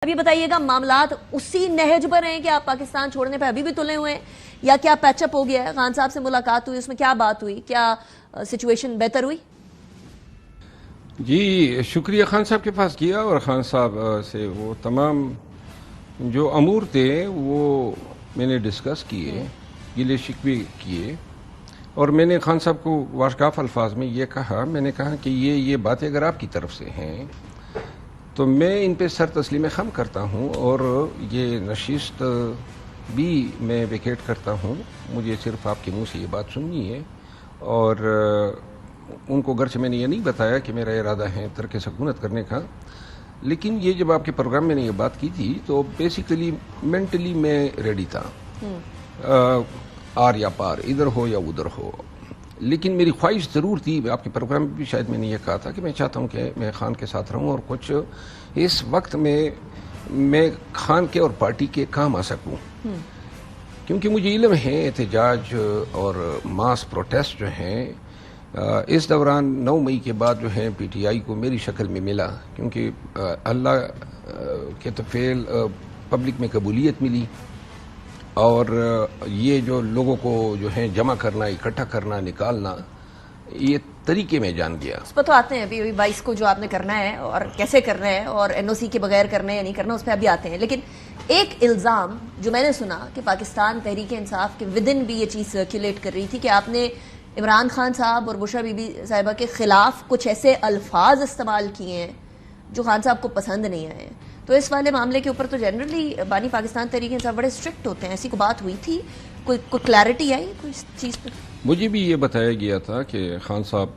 ابھی بتائیے گا معاملات اسی نہج پر ہیں کہ آپ پاکستان چھوڑنے پہ ابھی بھی تلے ہوئے ہیں یا کیا پیچ اپ ہو گیا ہے؟ خان صاحب سے ملاقات ہوئی، اس میں کیا بات ہوئی؟ کیا سچویشن بہتر ہوئی؟ جی شکریہ خان صاحب کے پاس کیا اور خان صاحب سے وہ تمام جو امور تھے وہ میں نے ڈسکس کیے، گلے شکوے کیے، اور میں نے خان صاحب کو واشگاف الفاظ میں یہ کہا، میں نے کہا کہ یہ باتیں اگر آپ کی طرف سے ہیں تو میں ان پہ سر تسلیم خم کرتا ہوں اور یہ نشست بھی میں ویکیٹ کرتا ہوں، مجھے صرف آپ کے منہ سے یہ بات سننی ہے۔ اور ان کو گرچہ میں نے یہ نہیں بتایا کہ میرا ارادہ ہے ترک سکونت کرنے کا، لیکن یہ جب آپ کے پروگرام میں نے یہ بات کی تھی تو بیسیکلی مینٹلی میں ریڈی تھا، آر یا پار، ادھر ہو یا ادھر ہو، لیکن میری خواہش ضرور تھی، آپ کے پروگرام میں بھی شاید میں نے یہ کہا تھا کہ میں چاہتا ہوں کہ میں خان کے ساتھ رہوں اور کچھ اس وقت میں خان کے اور پارٹی کے کام آ سکوں، کیونکہ مجھے علم ہے احتجاج اور ماس پروٹیسٹ جو ہیں اس دوران 9 مئی کے بعد جو ہے پی ٹی آئی کو میری شکل میں ملا، کیونکہ اللہ کے طفیل پبلک میں قبولیت ملی، اور یہ جو لوگوں کو جو ہے جمع کرنا، اکٹھا کرنا، نکالنا، یہ طریقے میں جان گیا۔ اس پر تو آتے ہیں ابھی 22 کو جو آپ نے کرنا ہے اور کیسے کرنا ہے اور این او سی کے بغیر کرنا ہے یا نہیں کرنا، اس پہ ابھی آتے ہیں، لیکن ایک الزام جو میں نے سنا کہ پاکستان تحریک انصاف کے ودن بھی یہ چیز سرکولیٹ کر رہی تھی کہ آپ نے عمران خان صاحب اور بشرا بی بی صاحبہ کے خلاف کچھ ایسے الفاظ استعمال کیے ہیں جو خان صاحب کو پسند نہیں آئے ہیں۔ تو اس والے معاملے کے اوپر تو جنرلی بانی پاکستان تحریک انصاف بڑے اسٹرکٹ ہوتے ہیں، ایسی کوئی بات ہوئی تھی؟ کوئی کلیئرٹی آئی کوئی اس چیز پہ؟ مجھے بھی یہ بتایا گیا تھا کہ خان صاحب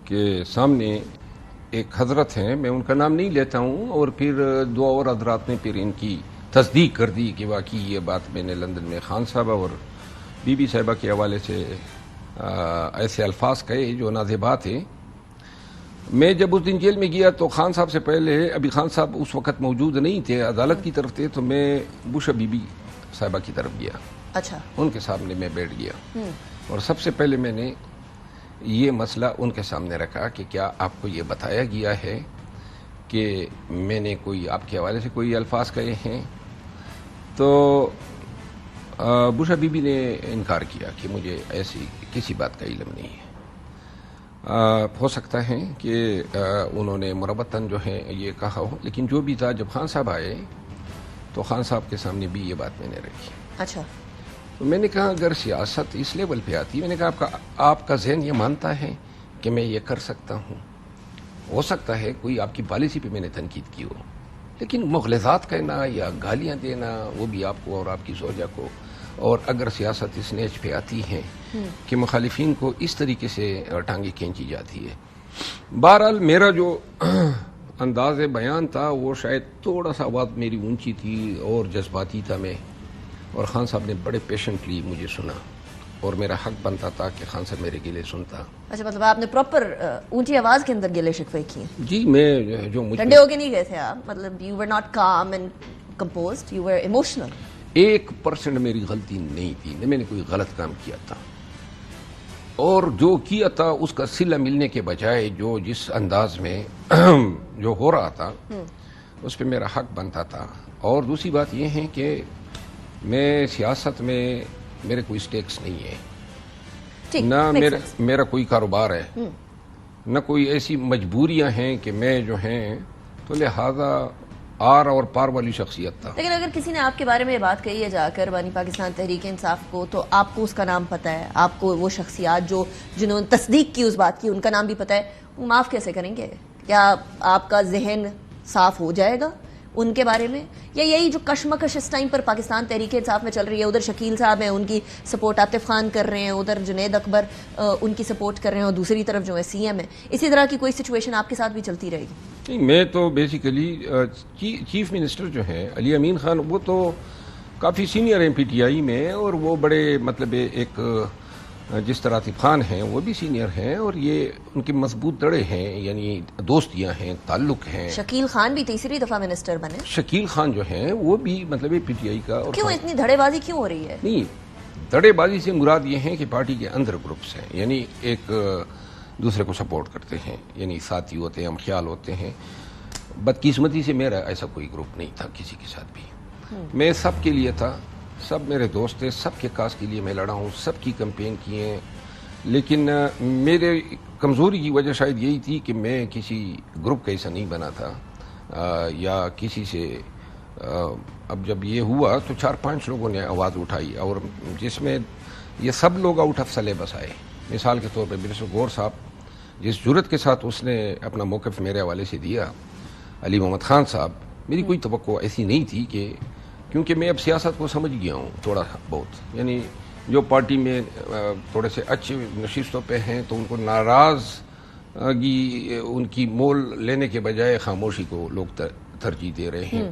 کے سامنے ایک حضرت ہیں، میں ان کا نام نہیں لیتا ہوں، اور پھر 2 اور حضرات نے پھر ان کی تصدیق کر دی کہ واقعی یہ بات میں نے لندن میں خان صاحبہ اور بی بی صاحبہ کے حوالے سے ایسے الفاظ کہے جو نازیبا تھے۔ میں جب اس دن جیل میں گیا تو خان صاحب سے پہلے، ابھی خان صاحب اس وقت موجود نہیں تھے، عدالت کی طرف تھے، تو میں بشرا بی بی صاحبہ کی طرف گیا، اچھا، ان کے سامنے میں بیٹھ گیا اور سب سے پہلے میں نے یہ مسئلہ ان کے سامنے رکھا کہ کیا آپ کو یہ بتایا گیا ہے کہ میں نے کوئی آپ کے حوالے سے کوئی الفاظ کہے ہیں؟ تو بشرا بی بی نے انکار کیا کہ مجھے ایسی کسی بات کا علم نہیں ہے۔ ہو سکتا ہے کہ انہوں نے مربتاً جو ہے یہ کہا ہو، لیکن جو بھی تھا، جب خان صاحب آئے تو خان صاحب کے سامنے بھی یہ بات میں نے رکھی۔ اچھا، تو میں نے کہا اگر سیاست اس لیول پہ آتی ہے، میں نے کہا آپ کا ذہن یہ مانتا ہے کہ میں یہ کر سکتا ہوں؟ ہو سکتا ہے کوئی آپ کی پالیسی پہ میں نے تنقید کی ہو، لیکن مغلظات کہنا یا گالیاں دینا وہ بھی آپ کو اور آپ کی زوجہ کو، اور اگر سیاست اس نیچ پہ آتی ہے کہ مخالفین کو اس طریقے سے ٹانگیں کھینچی جاتی ہے۔ بہرحال میرا جو انداز بیان تھا وہ شاید تھوڑا سا آواز میری اونچی تھی اور جذباتی تھا میں، اور خان صاحب نے بڑے پیشنٹلی مجھے سنا، اور میرا حق بنتا تھا کہ خان صاحب میرے گلے سنتا۔ اچھا، مطلب آپ نے پراپر اونچی آواز کے اندر گلے شکوے کیے؟ جی، میں جو مجھے ٹھنڈے ہو کے نہیں گئے تھے آپ، مطلب you were not calm and composed, you were emotional? 1% میری غلطی نہیں تھی، میں نے کوئی غلط کام کیا تھا، اور جو کیا تھا اس کا صلہ ملنے کے بجائے جو جس انداز میں جو ہو رہا تھا اس پہ میرا حق بنتا تھا۔ اور دوسری بات یہ ہے کہ میں سیاست میں میرے کوئی سٹیکس نہیں ہے، نہ میرا کوئی کاروبار ہے، نہ کوئی ایسی مجبوریاں ہیں کہ میں جو ہیں، تو لہذا آر اور پار والی شخصیت تھا۔ لیکن اگر کسی نے آپ کے بارے میں یہ بات کہی ہے جا کر بانی پاکستان تحریک انصاف کو، تو آپ کو اس کا نام پتہ ہے، آپ کو وہ شخصیات جنہوں نے تصدیق کی اس بات کی، ان کا نام بھی پتہ ہے، وہ معاف کیسے کریں گے؟ کیا آپ کا ذہن صاف ہو جائے گا ان کے بارے میں؟ یا یہی جو کشمکش اس ٹائم پر پاکستان تحریک انصاف میں چل رہی ہے، ادھر شکیل صاحب ہیں، ان کی سپورٹ عاطف خان کر رہے ہیں، ادھر جنید اکبر ان کی سپورٹ کر رہے ہیں، اور دوسری طرف جو ہے سی ایم ہے، اسی طرح کی کوئی سچویشن آپ کے ساتھ بھی چلتی رہے گی؟ نہیں، میں تو بیسیکلی چیف منسٹر جو ہیں علی امین خان، وہ تو کافی سینئر ہیں پی ٹی آئی میں، اور وہ بڑے مطلب ایک جس طرح عاطف خان ہیں وہ بھی سینئر ہیں، اور یہ ان کے مضبوط دڑے ہیں، یعنی دوستیاں ہیں، تعلق ہیں۔ شکیل خان بھی تیسری دفعہ منسٹر بنے، شکیل خان جو ہیں وہ بھی مطلب پی ٹی آئی کا۔ اور کیوں اتنی دھڑے بازی کیوں ہو رہی ہے؟ نہیں، دھڑے بازی سے مراد یہ ہے کہ پارٹی کے اندر گروپس ہیں، یعنی ایک دوسرے کو سپورٹ کرتے ہیں، یعنی ساتھی ہوتے ہیں، ہم خیال ہوتے ہیں۔ بدقسمتی سے میرا ایسا کوئی گروپ نہیں تھا کسی کے ساتھ بھی. میں سب کے لیے تھا, سب میرے دوست تھے, سب کے کاز کے لیے میں لڑا ہوں, سب کی کمپین کی ہیں. لیکن میرے کمزوری کی وجہ شاید یہی تھی کہ میں کسی گروپ کا ایسا نہیں بنا تھا یا کسی سے. اب جب یہ ہوا تو 4-5 لوگوں نے آواز اٹھائی اور جس میں یہ سب لوگ آؤٹ آف سلیبس آئے. مثال کے طور پہ برسو غور صاحب جس جرت کے ساتھ اس نے اپنا موقف میرے حوالے سے دیا, علی محمد خان صاحب, میری کوئی توقع ایسی نہیں تھی کہ, کیونکہ میں اب سیاست کو سمجھ گیا ہوں تھوڑا بہت, یعنی جو پارٹی میں تھوڑے سے اچھے نشستوں پہ ہیں تو ان کو ناراضگی ان کی مول لینے کے بجائے خاموشی کو لوگ ترجیح دے رہے ہیں.